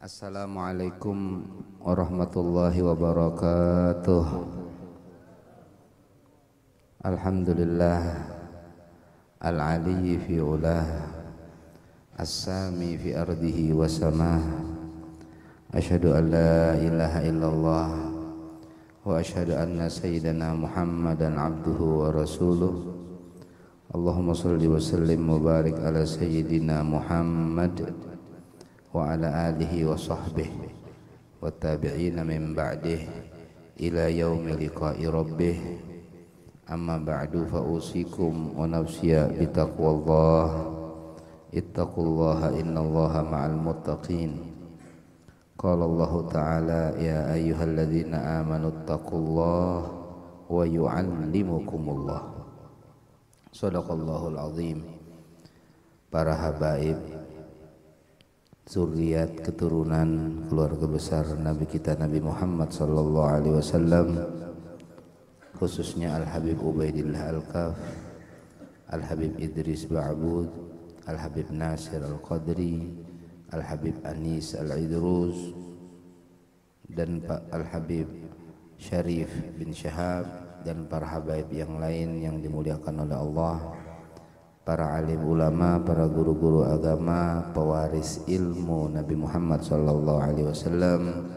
Assalamualaikum warahmatullahi wabarakatuh. Alhamdulillah al-aliyyi fi ulah, as-sami fi ardihi wa samah. Asyhadu an la ilaha illallah wa asyhadu anna sayyidana Muhammadan abduhu wa rasuluh. Allahumma salli wa sallim mubarik ala sayyidina Muhammad wa ala alihi wa sahbihi wa tabi'ina min ba'dih ila yaumi liqa'i rabbih. Amma ba'du, fa usikum wa nafsiya bitaqwallah. Ittaqullaha innallaha ma'al muttaqin. Qala Allah ta'ala ya ayyuhalladzina amanu ittaqullaha wa yu'allimukumullah. Shadaqallahul azim. Para habaib, zuriat keturunan keluarga besar Nabi kita Nabi Muhammad sallallahu alaihi wasallam, khususnya Al-Habib Ubaidillah Al-Kaf, Al-Habib Idris Ba'bud, Al-Habib Nasir Al-Qadri, Al-Habib Anis Al-Idrus, dan Al-Habib Syarif bin Syahab, dan para habaib yang lain yang dimuliakan oleh Allah, para alim ulama, para guru-guru agama, pewaris ilmu Nabi Muhammad sallallahu alaihi wasallam,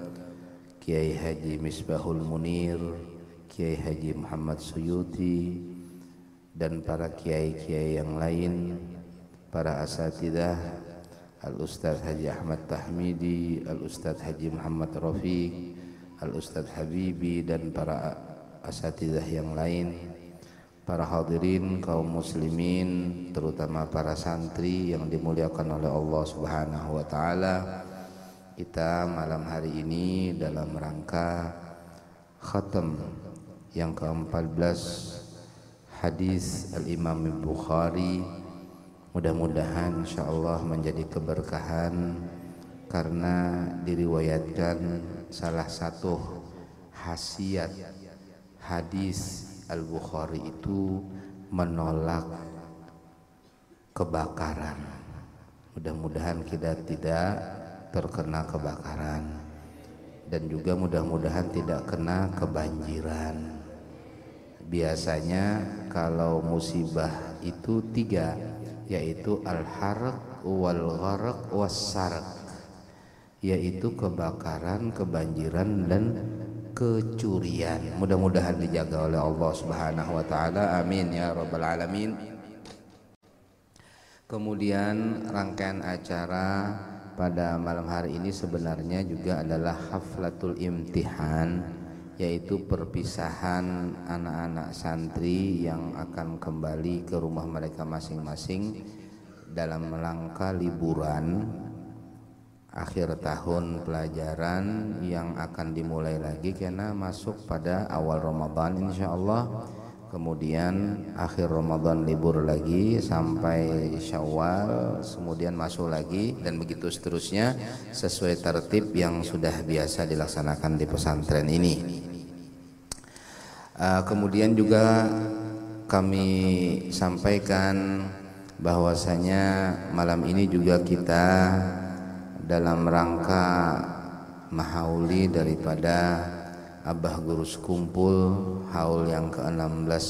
Kiai Haji Misbahul Munir, Kiai Haji Muhammad Suyuti, dan para kiai-kiai yang lain, para asatidzah, Al-Ustadz Haji Ahmad Tahmidi, Al-Ustadz Haji Muhammad Rafiq, Al-Ustadz Habibi, dan para asatidzah yang lain, para hadirin kaum muslimin, terutama para santri yang dimuliakan oleh Allah Subhanahu wa taala. Kita malam hari ini dalam rangka khatam yang ke-14 hadis Al-Imam Bukhari. Mudah-mudahan insyaallah menjadi keberkahan karena diriwayatkan salah satu khasiat hadis Al-Bukhari itu menolak kebakaran. Mudah-mudahan kita tidak terkena kebakaran, dan juga mudah-mudahan tidak kena kebanjiran. Biasanya kalau musibah itu tiga, yaitu al-harq wal gharq was sarq, yaitu kebakaran, kebanjiran, dan kecurian. Mudah-mudahan dijaga oleh Allah Subhanahu wa taala. Amin ya rabbal alamin. Kemudian rangkaian acara pada malam hari ini sebenarnya juga adalah haflatul imtihan, yaitu perpisahan anak-anak santri yang akan kembali ke rumah mereka masing-masing dalam rangka liburan akhir tahun pelajaran yang akan dimulai lagi karena masuk pada awal Ramadan insyaallah. Kemudian akhir Ramadan libur lagi sampai Syawal, kemudian masuk lagi, dan begitu seterusnya sesuai tertib yang sudah biasa dilaksanakan di pesantren ini. Kemudian juga kami sampaikan bahwasanya malam ini juga kita dalam rangka mahauli daripada Abah Guru Sekumpul, haul yang ke-16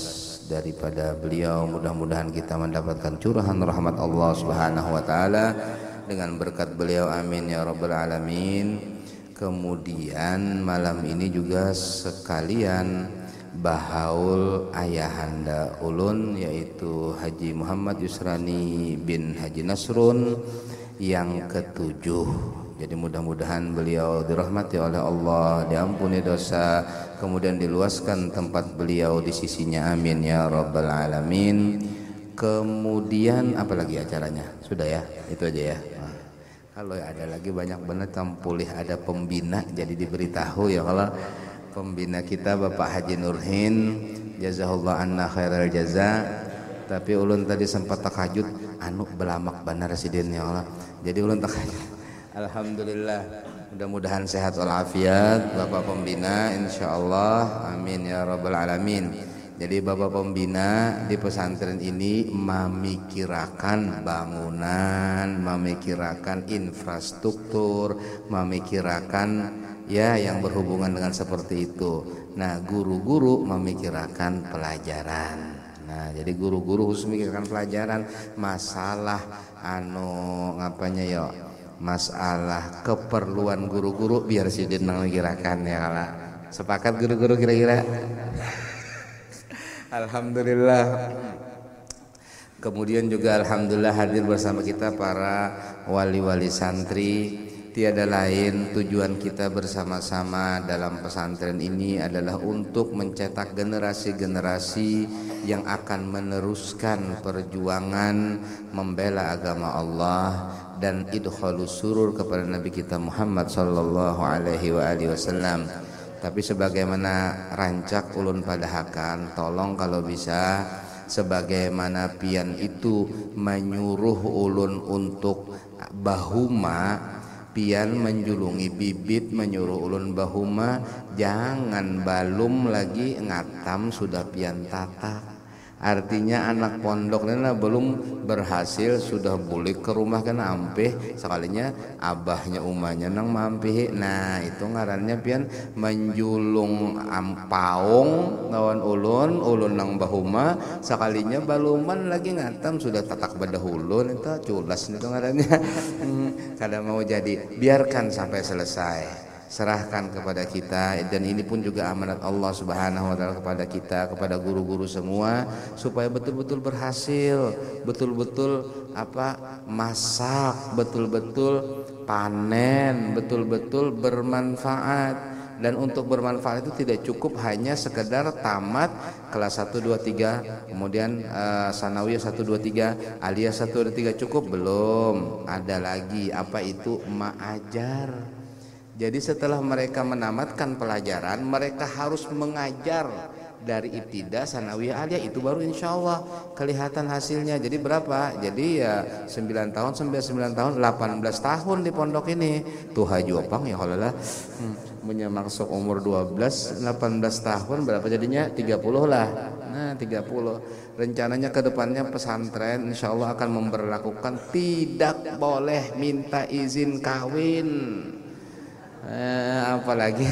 daripada beliau. Mudah-mudahan kita mendapatkan curahan rahmat Allah Subhanahu wa taala dengan berkat beliau, amin ya rabbal alamin. Kemudian malam ini juga sekalian bahaul ayahanda ulun, yaitu Haji Muhammad Yusrani bin Haji Nasrun yang ke-7. Jadi mudah-mudahan beliau dirahmati oleh Allah, diampuni dosa, kemudian diluaskan tempat beliau di sisinya, amin ya rabbal alamin. Kemudian apa lagi acaranya? Sudah ya, itu aja ya. Kalau ada lagi banyak benar tampulih, ada pembina jadi diberitahu ya. Kalau pembina kita Bapak Haji Nurhin, jazahullah anna khairal jaza. Tapi ulun tadi sempat takajud, anu belamak benar residen ya Allah. Jadi ulun takajud. Alhamdulillah, mudah-mudahan sehat walafiat Bapak pembina insyaallah, amin ya rabbal alamin. Jadi Bapak Pembina di pesantren ini memikirkan bangunan, memikirkan infrastruktur, memikirkan ya yang berhubungan dengan seperti itu. Nah, guru-guru memikirkan pelajaran. Nah, jadi guru-guru khusus memikirkan pelajaran, masalah ngapanya ya, masalah keperluan guru-guru biar si Dinang memikirkan ya kala. Sepakat guru-guru kira-kira? Alhamdulillah. Kemudian juga alhamdulillah hadir bersama kita para wali-wali santri. Tiada lain tujuan kita bersama-sama dalam pesantren ini adalah untuk mencetak generasi-generasi yang akan meneruskan perjuangan membela agama Allah dan idkhalus surur kepada Nabi kita Muhammad sallallahu alaihi wasallam. Tapi sebagaimana rancak ulun padahakan, tolong kalau bisa sebagaimana pian itu menyuruh ulun untuk bahuma, pian menjulungi bibit menyuruh ulun bahuma, jangan balum lagi ngatam sudah pian tatak. Artinya anak pondok nana belum berhasil sudah bulik ke rumah kan ampih sekalinya abahnya umahnya nang mampih. Nah itu ngarannya pian menjulung ampaung lawan ulun nang bahuma sekalinya baluman lagi ngatam sudah tatak badahulun itu culas itu ngarannya. Kada mau jadi, biarkan sampai selesai, serahkan kepada kita, dan ini pun juga amanat Allah Subhanahu wa taala kepada kita, kepada guru-guru semua supaya betul-betul berhasil, betul-betul masak, betul-betul panen, betul-betul bermanfaat. Dan untuk bermanfaat itu tidak cukup hanya sekedar tamat kelas 1 2 3, kemudian sanawiyah 1 2 3, aliyah 1 2 3 cukup belum, ada lagi apa itu ma'ajar. Jadi setelah mereka menamatkan pelajaran, mereka harus mengajar dari ibtida, sanawiyah, aliyah, itu baru insya Allah kelihatan hasilnya. Jadi berapa? Jadi ya 9 tahun, 9 tahun, 18 tahun di pondok ini. Tuh Haji Opang ya kalau lah menyamaksuk umur 12, 18 tahun berapa jadinya? 30 lah. Nah 30. Rencananya ke depannya pesantren insya Allah akan memberlakukan tidak boleh minta izin kawin. Apalagi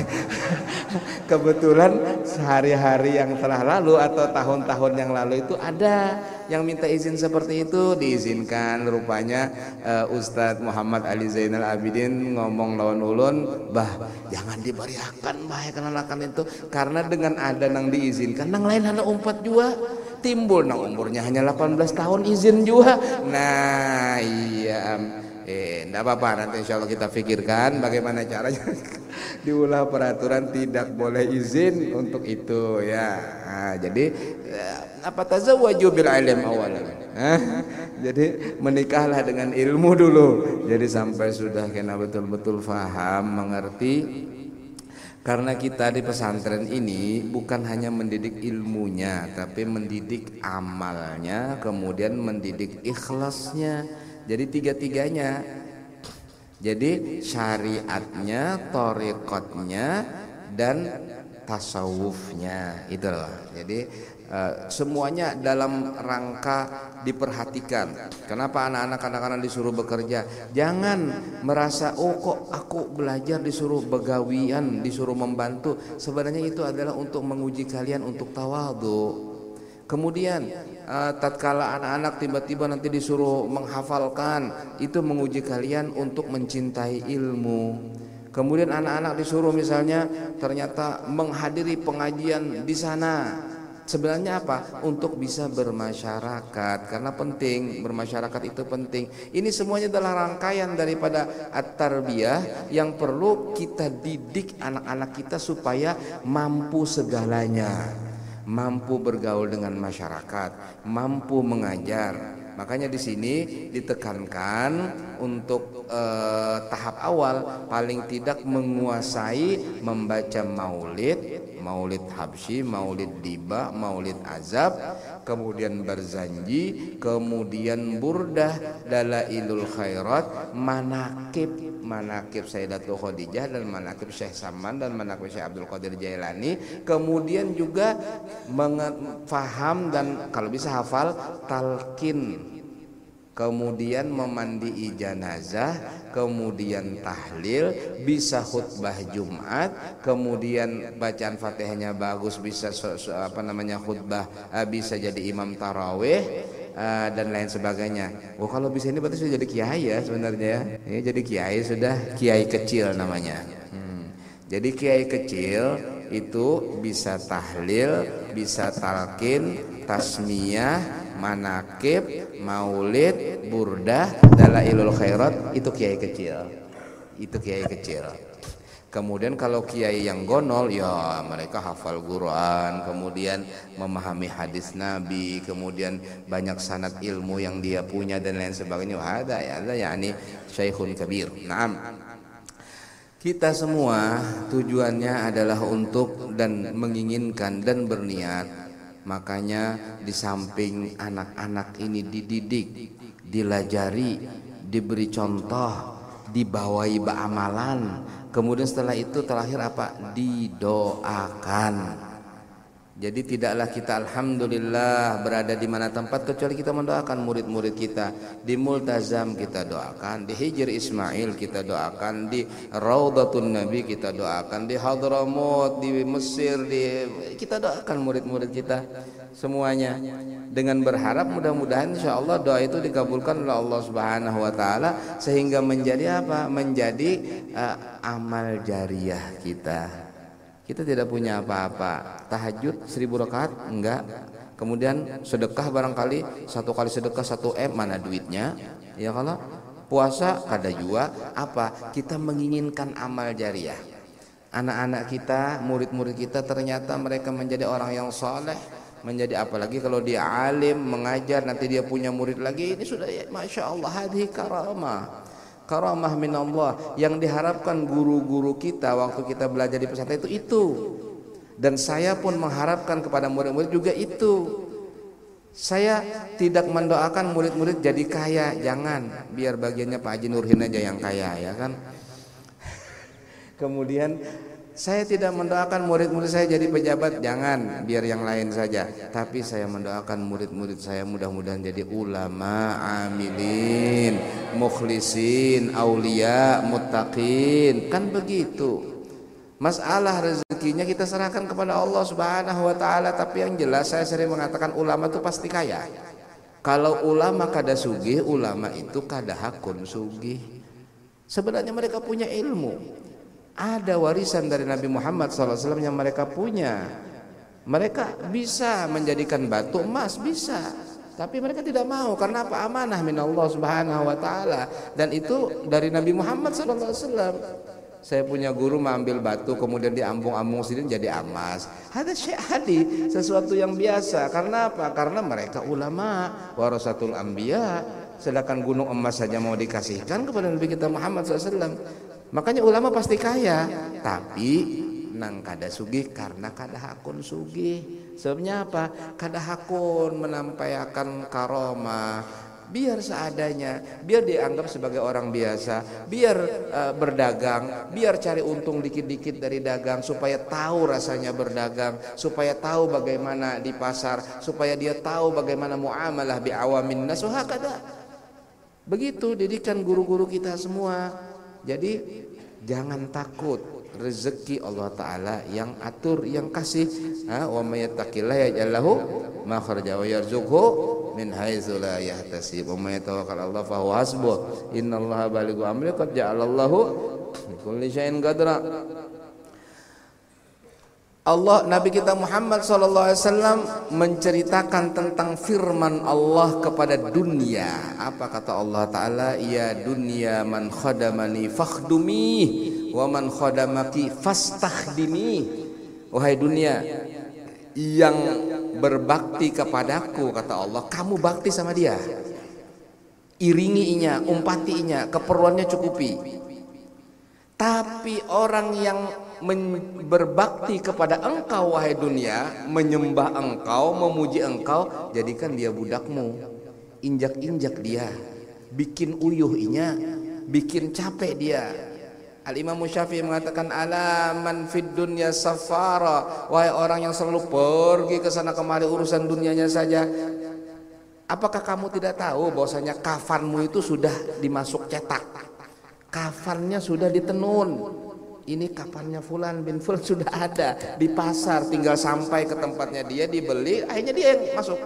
kebetulan sehari-hari yang telah lalu atau tahun-tahun yang lalu itu ada yang minta izin seperti itu, diizinkan. Rupanya Ustadz Muhammad Ali Zainal Abidin ngomong lawan ulun, bah jangan diberiakan bah kenalakan itu, karena dengan ada nang diizinkan nang lain hanya umpat juga timbul nang umurnya hanya 18 tahun izin juga. Nah iya, enggak apa-apa, nanti insya Allah kita pikirkan bagaimana caranya diulah peraturan tidak boleh izin untuk itu ya. Nah, jadi tazawwaju bil ilm awalan. Jadi menikahlah dengan ilmu dulu. Jadi sampai sudah kena betul-betul faham, mengerti. Karena kita di pesantren ini bukan hanya mendidik ilmunya, tapi mendidik amalnya, kemudian mendidik ikhlasnya. Jadi tiga-tiganya. Jadi syariatnya, thariqatnya, dan tasawufnya itu loh. Jadi semuanya dalam rangka diperhatikan. Kenapa anak-anak disuruh bekerja? Jangan merasa kok aku belajar disuruh begawian, disuruh membantu. Sebenarnya itu adalah untuk menguji kalian untuk tawadhu. Kemudian tatkala anak-anak tiba-tiba nanti disuruh menghafalkan, itu menguji kalian untuk mencintai ilmu. Kemudian anak-anak disuruh misalnya ternyata menghadiri pengajian di sana. Sebenarnya apa? Untuk bisa bermasyarakat, karena penting, bermasyarakat itu penting. Ini semuanya adalah rangkaian daripada at-tarbiyah yang perlu kita didik anak-anak kita supaya mampu segalanya. Mampu bergaul dengan masyarakat, mampu mengajar. Makanya di sini ditekankan untuk tahap awal paling tidak menguasai membaca maulid, Maulid Habsyi, Maulid Diba, Maulid Azab, kemudian Barzanji, kemudian Burdah, Dalailul Khairat, manakib Sayyidatul Khadijah dan manakib Syekh Saman dan manakib Syekh Abdul Qadir Jailani, kemudian juga faham dan kalau bisa hafal talqin, kemudian memandai jenazah, kemudian tahlil, bisa khutbah Jumat, kemudian bacaan Fatihahnya bagus, bisa khutbah, bisa jadi imam tarawih dan lain sebagainya. Oh, kalau bisa ini berarti sudah jadi kiai ya sebenarnya. Ini jadi kiai, sudah kiai kecil namanya. Jadi kiai kecil itu bisa tahlil, bisa talqin, tasmiyah, manakib, maulid, burdah, dalailul khairat, itu kiai kecil. Itu kiai kecil. Kemudian kalau kiai yang gonol, ya mereka hafal Quran, kemudian memahami hadis Nabi, kemudian banyak sanad ilmu yang dia punya dan lain sebagainya. Ada yakni syaikhun kabir. Naam. Kita semua tujuannya adalah untuk dan menginginkan dan berniat. Makanya di samping anak-anak ini dididik, dilajari, diberi contoh, dibawahi amalan, kemudian setelah itu terakhir apa? Didoakan. Jadi tidaklah kita alhamdulillah berada di mana tempat kecuali kita mendoakan murid-murid kita. Di Multazam kita doakan, di Hijr Ismail kita doakan, di Raudatun Nabi kita doakan, di Hadramut, di Mesir, kita doakan murid-murid kita semuanya. Dengan berharap mudah-mudahan insyaallah doa itu dikabulkan oleh Allah Subhanahu wa taala sehingga menjadi apa? Menjadi amal jariah kita. Kita tidak punya apa-apa. Tahajud 1000 rakaat enggak. Kemudian sedekah barangkali satu kali sedekah 1 M, mana duitnya? Ya kalau puasa kada jua apa? Kita menginginkan amal jariah. Anak-anak kita, murid-murid kita ternyata mereka menjadi orang yang saleh, menjadi apalagi kalau dia alim mengajar nanti dia punya murid lagi, ini sudah ya, masya Allah, hadhi karamah minallah. Yang diharapkan guru-guru kita waktu kita belajar di pesantren itu. Dan saya pun mengharapkan kepada murid-murid juga itu. Saya tidak mendoakan murid-murid jadi kaya, jangan, biar bagiannya Pak Haji Nurhin aja yang kaya, ya kan. Kemudian saya tidak mendoakan murid-murid saya jadi pejabat, jangan, biar yang lain saja. Tapi saya mendoakan murid-murid saya mudah-mudahan jadi ulama, amilin, mukhlisin, aulia, muttaqin. Kan begitu. Masalah rezekinya kita serahkan kepada Allah Subhanahu wa taala, tapi yang jelas saya sering mengatakan ulama itu pasti kaya. Kalau ulama kada sugih, ulama itu kada hakun sugih. Sebenarnya mereka punya ilmu. Ada warisan dari Nabi Muhammad SAW yang mereka punya. Mereka bisa menjadikan batu emas, bisa. Tapi mereka tidak mau, karena apa? Amanah min Allah Subhanahu wa taala. Dan itu dari Nabi Muhammad SAW. Saya punya guru mengambil batu kemudian diambung-ambung sini jadi emas. Ada syekh hadi, sesuatu yang biasa. Karena apa? Karena mereka ulama, warasatul anbiya. Sedangkan gunung emas saja mau dikasihkan kepada Nabi kita Muhammad SAW. Makanya ulama pasti kaya, tapi nang kada sugih karena kada hakun sugih. Sebabnya apa? Kada hakun menampaikan karomah, biar seadanya, biar dianggap sebagai orang biasa, biar berdagang, biar cari untung dikit-dikit dari dagang, supaya tahu rasanya berdagang, supaya tahu bagaimana di pasar, supaya dia tahu bagaimana muamalah bi awamin nas. Hakada. Begitu didikan guru-guru kita semua. Jadi jangan takut, rezeki Allah Ta'ala yang atur, yang kasih. Wa may yattaqillaha yaj'al lahu makhraja wa yarzuqhu min haitsu la yahtasib. Wa may yatawakkal 'ala Allah fa huwa hasbuh. Innallaha balighu amri qad ja'alallahu likulli syai'in qadra. Allah, Nabi kita Muhammad SAW menceritakan tentang firman Allah kepada dunia. Apa kata Allah Ta'ala? Ya dunia man khadamani fakhdumi wa man khadamaki fastakhdimi. Wahai dunia yang berbakti kepadaku, kata Allah, kamu bakti sama dia, iringinya, umpatinya, keperluannya cukupi. Tapi orang yang berbakti kepada engkau wahai dunia, menyembah engkau, memuji engkau, jadikan dia budakmu. Injak-injak dia, bikin uyuh inya, bikin capek dia. Al-Imam Syafi'i mengatakan, ala man fid dunya safara, wahai orang yang selalu pergi ke sana kemari urusan dunianya saja. Apakah kamu tidak tahu bahwasanya kafanmu itu sudah dimasuk cetak, kafannya sudah ditenun. Ini kafannya fulan bin fulan sudah ada di pasar, tinggal sampai ke tempatnya dia, dibeli, akhirnya dia yang masuk.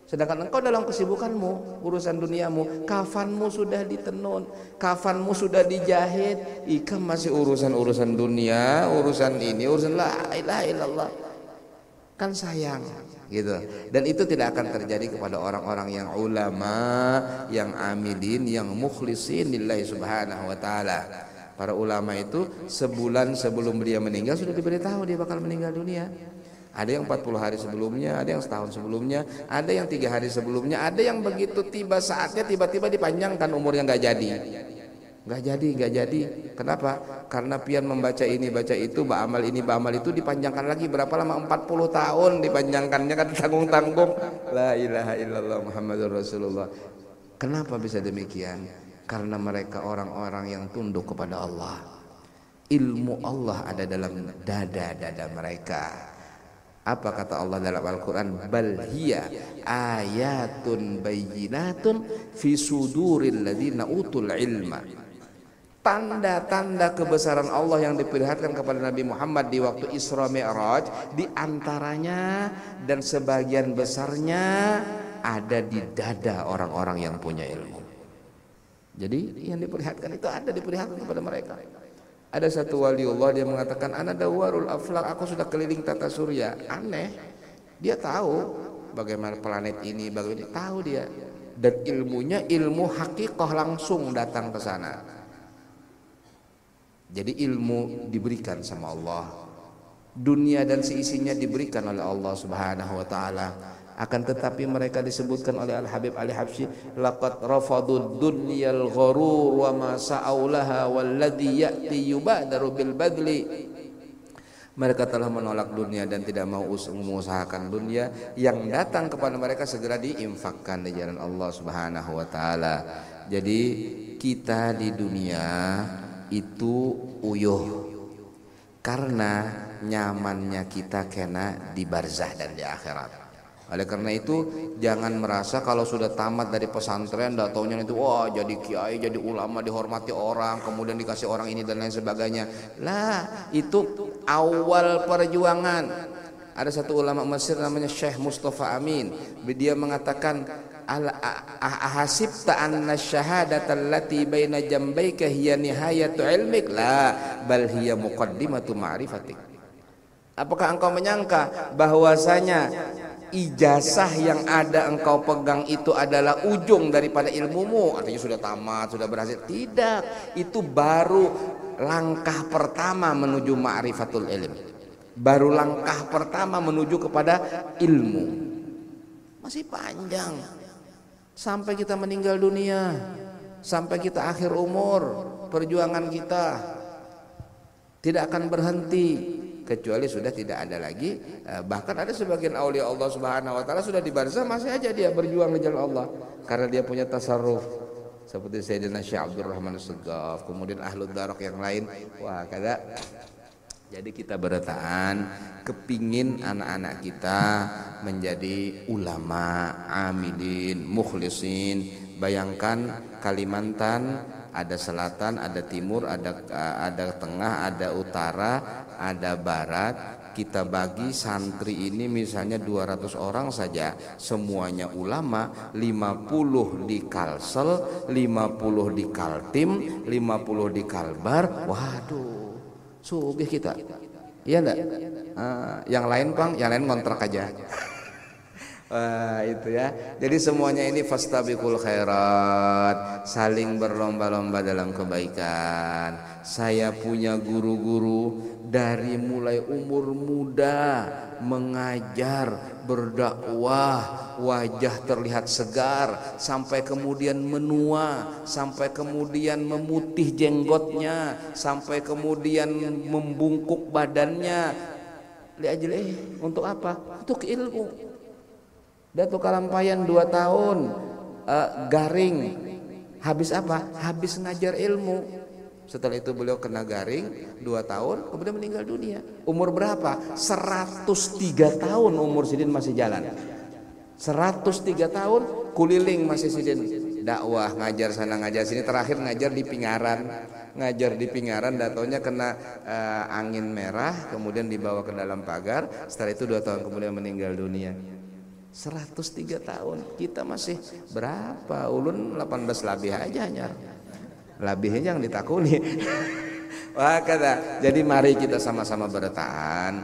Sedangkan engkau dalam kesibukanmu, urusan duniamu, kafanmu sudah ditenun, kafanmu sudah dijahit, ikam masih urusan dunia, urusan ini, urusan la ilaha illallah. Kan sayang gitu. Dan itu tidak akan terjadi kepada orang-orang yang ulama, yang amilin, yang mukhlisin lillahi subhanahu wa ta'ala. Para ulama itu sebulan sebelum dia meninggal sudah diberitahu dia bakal meninggal dunia. Ada yang 40 hari sebelumnya, ada yang setahun sebelumnya, ada yang 3 hari sebelumnya, ada yang begitu tiba saatnya tiba-tiba dipanjangkan umurnya nggak jadi. Kenapa? Karena pian membaca ini baca itu, ba'amal ini ba'amal itu, dipanjangkan lagi berapa lama? 40 tahun dipanjangkannya, kan tanggung-tanggung. La ilaha illallah Muhammadur Rasulullah. Kenapa bisa demikian? Karena mereka orang-orang yang tunduk kepada Allah. Ilmu Allah ada dalam dada-dada mereka. Apa kata Allah dalam Al-Quran? Bal hiya ayatun bayyinatun fi suduril ladzina utul ilma. Tanda-tanda kebesaran Allah yang diperlihatkan kepada Nabi Muhammad di waktu Isra Mi'raj, di antaranya dan sebagian besarnya ada di dada orang-orang yang punya ilmu. Jadi yang diperlihatkan itu ada diperlihatkan kepada mereka. Ada satu waliullah dia mengatakan, ana dawarul aflak, aku sudah keliling tata surya. Aneh, dia tahu bagaimana planet ini, bagaimana tahu dia. Dan ilmunya ilmu hakikah langsung datang ke sana. Jadi ilmu diberikan sama Allah. Dunia dan seisinya diberikan oleh Allah Subhanahu wa taala. Akan tetapi mereka disebutkan oleh Al-Habib Ali Habsyi, laqad rafadud dunyal gharur wa ma sa'aulaha walladhi ya'ti yubadaru bil badli. Mereka telah menolak dunia dan tidak mau mengusahakan dunia, yang datang kepada mereka segera diinfakkan di jalan Allah Subhanahu wa taala. Jadi kita di dunia itu uyuh karena nyamannya kita kena di barzah dan di akhirat. Oleh karena itu jangan merasa kalau sudah tamat dari pesantren dah taunya itu wah jadi kiai, jadi ulama, dihormati orang, kemudian dikasih orang ini dan lain sebagainya. Lah, itu awal perjuangan. Ada satu ulama Mesir namanya Syekh Mustafa Amin. Dia mengatakan, ahasibta anna syahadata allati baina jambayka hiya nihayatu ilmik? La, bal hiya muqaddimatu ma'rifatik. Apakah engkau menyangka bahwasanya ijazah yang ada engkau pegang itu adalah ujung daripada ilmumu? Artinya sudah tamat, sudah berhasil. Tidak, itu baru langkah pertama menuju ma'rifatul ilm. Baru langkah pertama menuju kepada ilmu. Masih panjang sampai kita meninggal dunia, sampai kita akhir umur. Perjuangan kita tidak akan berhenti kecuali sudah tidak ada lagi. Bahkan ada sebagian aulia Allah Subhanahu wa taala sudah di barzah masih aja dia berjuang di jalan Allah karena dia punya tasarruf seperti Sayyidina Syekh Abdul Rahman As-Saggaf, kemudian Ahlud Darak yang lain. Wah, kada. Jadi kita bertahan kepingin anak-anak kita menjadi ulama, amilin, mukhlisin. Bayangkan Kalimantan ada selatan, ada timur, ada tengah, ada utara, ada barat. Kita bagi santri ini misalnya 200 orang saja, semuanya ulama, 50 di Kalsel, 50 di Kaltim, 50 di Kalbar. Waduh, sugih kita. Iya enggak? Yang lain Bang, yang lain ngontrak aja. Wah, itu ya. Jadi semuanya ini fastabiqul khairat, saling berlomba-lomba dalam kebaikan. Saya punya guru-guru dari mulai umur muda mengajar, berdakwah, wajah terlihat segar sampai kemudian menua, sampai kemudian memutih jenggotnya, sampai kemudian membungkuk badannya. Untuk apa? Untuk ilmu. Datuk Kalampayan 2 tahun garing. Habis apa? Habis ngajar ilmu. Setelah itu beliau kena garing 2 tahun, kemudian meninggal dunia. Umur berapa? 103 tahun umur Sidin masih jalan. 103 tahun kuliling masih Sidin dakwah, ngajar sana ngajar sini. Terakhir ngajar di Pingaran. Ngajar di Pingaran, datonya kena angin merah, kemudian dibawa ke dalam pagar. Setelah itu 2 tahun kemudian meninggal dunia. 103 tahun. Kita masih berapa? Ulun 18 labih aja nyar. Labihnya yang ditakuni. Wah kata. Jadi mari kita sama-sama bertahan.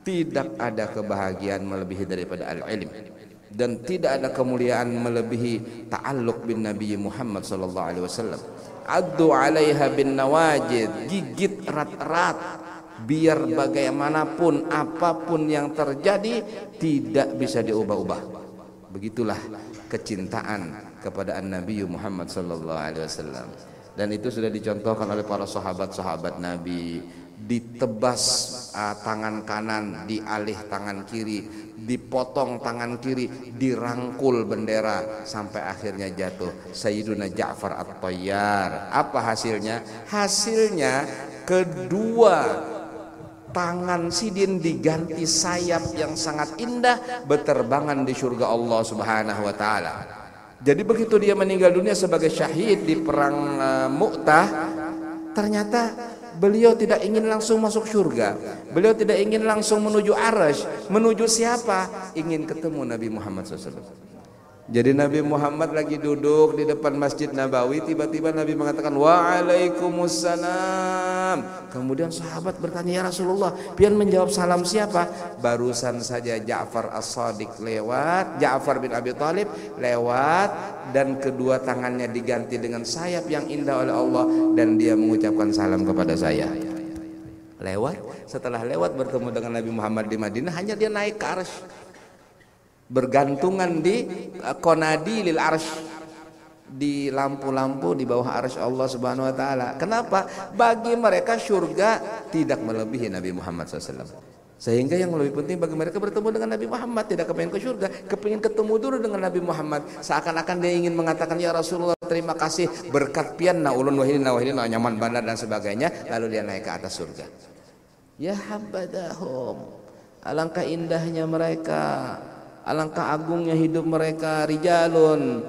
Tidak ada kebahagiaan melebihi daripada al-ilm, dan tidak ada kemuliaan melebihi ta'alluq bin Nabi Muhammad sallallahu alaihi wasallam. Addu 'alaiha bin nawajid, gigit erat-erat. Biar bagaimanapun apapun yang terjadi tidak bisa diubah-ubah. Begitulah kecintaan kepada Nabi Muhammad sallallahu alaihi wasallam. Dan itu sudah dicontohkan oleh para sahabat-sahabat Nabi. Ditebas tangan kanan, dialih tangan kiri, dipotong tangan kiri, dirangkul bendera sampai akhirnya jatuh Sayyiduna Ja'far At-Tayyar. Apa hasilnya? Hasilnya kedua tangan Sidin diganti sayap yang sangat indah, berterbangan di surga Allah Subhanahu wa taala. Jadi begitu dia meninggal dunia sebagai syahid di perang Mu'tah, ternyata beliau tidak ingin langsung masuk surga. Beliau tidak ingin langsung menuju Arsy. Menuju siapa? Ingin ketemu Nabi Muhammad SAW. Jadi Nabi Muhammad lagi duduk di depan Masjid Nabawi, tiba-tiba Nabi mengatakan waalaikumsalam. Kemudian sahabat bertanya, ya Rasulullah, pian menjawab salam siapa? Barusan saja Ja'far As-Shadiq lewat, Ja'far bin Abi Thalib lewat, dan kedua tangannya diganti dengan sayap yang indah oleh Allah, dan dia mengucapkan salam kepada saya. Lewat, setelah lewat bertemu dengan Nabi Muhammad di Madinah, hanya dia naik ke Arsy, bergantungan di Qonadilil Arsy, di lampu-lampu di bawah Arsy Allah Subhanahu wa taala. Kenapa? Bagi mereka surga tidak melebihi Nabi Muhammad SAW. Sehingga yang lebih penting bagi mereka bertemu dengan Nabi Muhammad, tidak kepingin ke surga, kepingin ketemu dulu dengan Nabi Muhammad. Seakan-akan dia ingin mengatakan, ya Rasulullah, terima kasih berkat pian na ulun wahidin nyaman bandar dan sebagainya, lalu dia naik ke atas surga. Ya habadahum, alangkah indahnya mereka, alangkah agungnya hidup mereka. Rijalun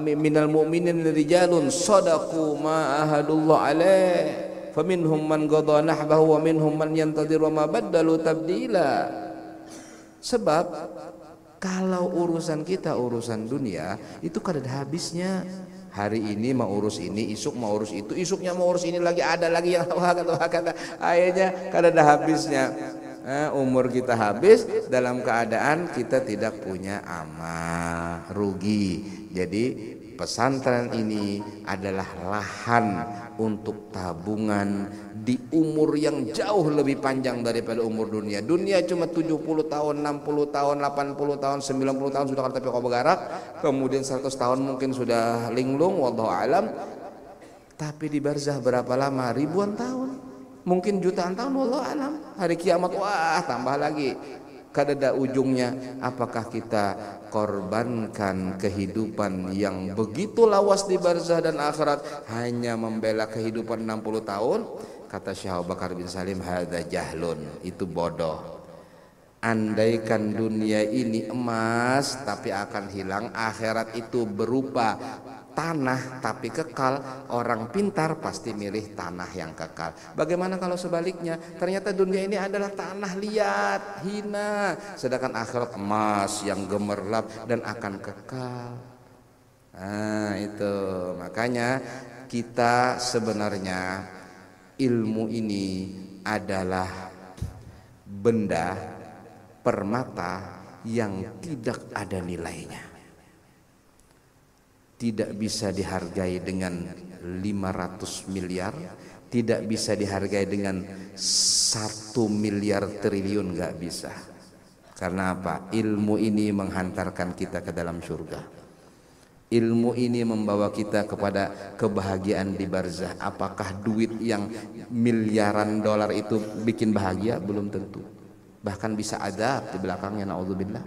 minal mu'minin rijalun sadaqu ma ahadullah alaih faminhum man qada nahbahu wa minhum man yantadir wa ma baddalu tabdila. Sebab kalau urusan kita urusan dunia itu kan ada habisnya. Hari ini mau urus ini, isuk mau urus itu, isuknya mau urus ini lagi, ada lagi yang kata akhirnya kan ada habisnya. Umur kita habis dalam keadaan kita tidak punya amal, rugi. Jadi pesantren ini adalah lahan untuk tabungan di umur yang jauh lebih panjang daripada umur dunia. Dunia cuma 70 tahun, 60 tahun, 80 tahun, 90 tahun sudah tapi kau bergerak. Kemudian 100 tahun mungkin sudah linglung, wallahu alam. Tapi di barzah berapa lama? Ribuan tahun. Mungkin jutaan tahun, wallahu alam. Hari kiamat, wah tambah lagi. Kadada ujungnya. Apakah kita korbankan kehidupan yang begitu lawas di barzah dan akhirat hanya membela kehidupan 60 tahun? Kata Syekh Abu Bakar bin Salim, hadza jahlun, itu bodoh. Andaikan dunia ini emas tapi akan hilang, akhirat itu berupa tanah tapi kekal, orang pintar pasti milih tanah yang kekal. Bagaimana kalau sebaliknya? Ternyata dunia ini adalah tanah liat, hina, sedangkan akhirat emas yang gemerlap dan akan kekal. Nah itu makanya kita sebenarnya ilmu ini adalah benda permata yang tidak ada nilainya, tidak bisa dihargai dengan 500 miliar, tidak bisa dihargai dengan 1 miliar triliun, nggak bisa. Karena apa? Ilmu ini menghantarkan kita ke dalam surga. Ilmu ini membawa kita kepada kebahagiaan di barzah. Apakah duit yang miliaran dolar itu bikin bahagia? Belum tentu. Bahkan bisa adab di belakangnya, naudzubillah.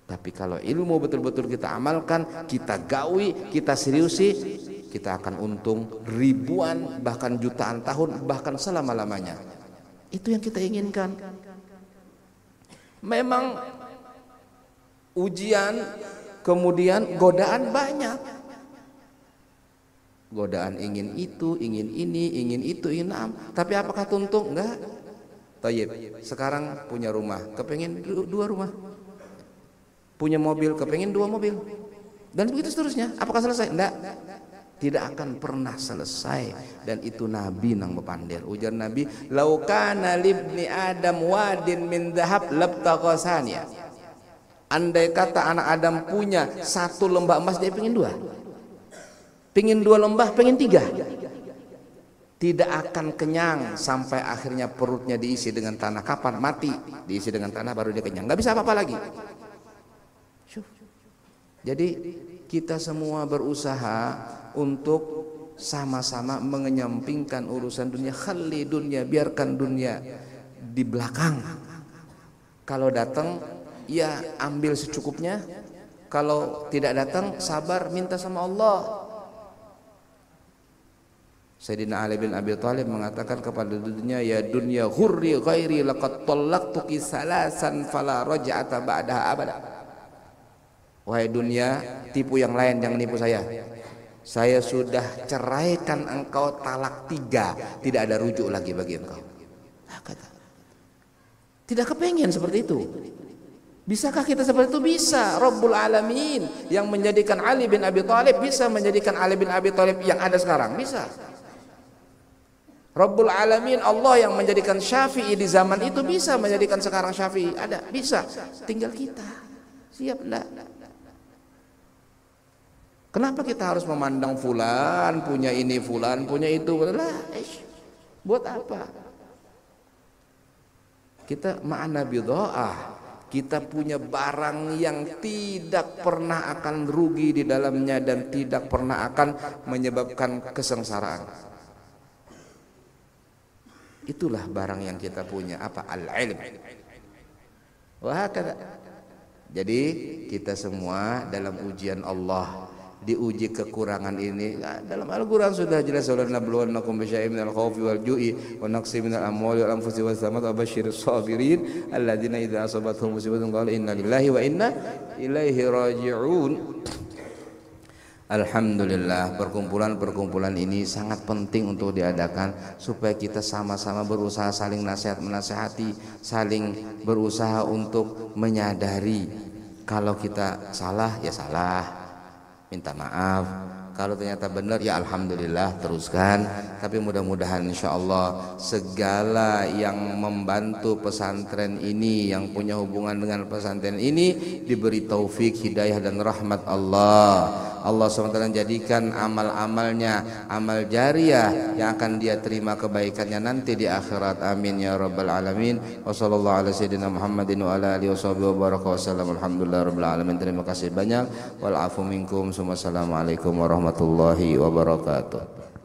Tapi kalau ilmu betul-betul kita amalkan, kita gawi, kita seriusi, kita akan untung ribuan bahkan jutaan tahun, bahkan selama-lamanya. Itu yang kita inginkan. Memang ujian, kemudian godaan banyak. Godaan ingin itu, ingin ini, ingin itu, ingin tapi apakah tuntung? Enggak. Tayyib. Sekarang punya rumah, kepengen 2 rumah. Punya mobil, kepengen 2 mobil. Dan begitu seterusnya. Apakah selesai? Enggak. Tidak akan pernah selesai. Dan itu Nabi nang bepandir. Ujar Nabi, "Lau kana libni Adam wadin min dhahab labtaqasaniya." Andai kata anak Adam punya 1 lembah emas, dia pengen 2. Pengen 2 lembah, pengen 3. Tidak akan kenyang sampai akhirnya perutnya diisi dengan tanah. Kapan? Mati. Diisi dengan tanah baru dia kenyang. Nggak bisa apa-apa lagi. Jadi kita semua berusaha untuk sama-sama mengenyampingkan urusan dunia. Khalli dunia, biarkan dunia di belakang. Kalau datang, ya ambil secukupnya. Kalau tidak datang, sabar, minta sama Allah. Sayyidina Ali bin Abi Thalib mengatakan kepada dunia, "Ya dunya ghurri ghairi laqad tallaqtuki salasan fala raj'ata ba'daha abada." Wahai dunia, tipu yang lain, jangan nipu saya. Saya sudah ceraikan engkau talak 3, tidak ada rujuk lagi bagi engkau. Tidak kepengen seperti itu. Bisakah kita seperti itu? Bisa. Rabbul Alamin yang menjadikan Ali bin Abi Thalib bisa menjadikan Ali bin Abi Thalib yang ada sekarang, bisa. Rabbul Alamin, Allah yang menjadikan Syafi'i di zaman itu bisa menjadikan sekarang Syafi'i ada, bisa. Tinggal kita siap enggak? Kenapa kita harus memandang fulan punya ini, fulan punya itu? Buat apa? Kita ma'ana bidha'ah. Kita punya barang yang tidak pernah akan rugi di dalamnya dan tidak pernah akan menyebabkan kesengsaraan. Itulah barang yang kita punya. Apa? Al-ilm. Wah, jadi kita semua dalam ujian Allah, diuji kekurangan ini. Dalam Al-Quran sudah jelas, "Walanabluwannakum bisyai'in minal khaufi wal ju'i wa naqsin minal amwali wal anfusi was thamarati wa basyyiris sabirin alladzina idza asabatuhum musibatun qalu inna lillahi wa inna ilaihi raji'un." Alhamdulillah, perkumpulan-perkumpulan ini sangat penting untuk diadakan supaya kita sama-sama berusaha saling nasihat menasihati, saling berusaha untuk menyadari kalau kita salah ya salah, minta maaf. Kalau ternyata benar ya alhamdulillah, teruskan. Tapi mudah-mudahan insyaallah segala yang membantu pesantren ini, yang punya hubungan dengan pesantren ini, diberi taufik, hidayah dan rahmat Allah. Allah SWT jadikan amal-amalnya amal jariah yang akan dia terima kebaikannya nanti di akhirat. Amin ya rabbal alamin. Wassallallahu ala sayyidina Muhammadin wa ala alihi wa baraka wasallam. Alhamdulillah rabbil alamin. Terima kasih banyak. Wal afu minkum. Assalamualaikum warahmatullahi wabarakatuh.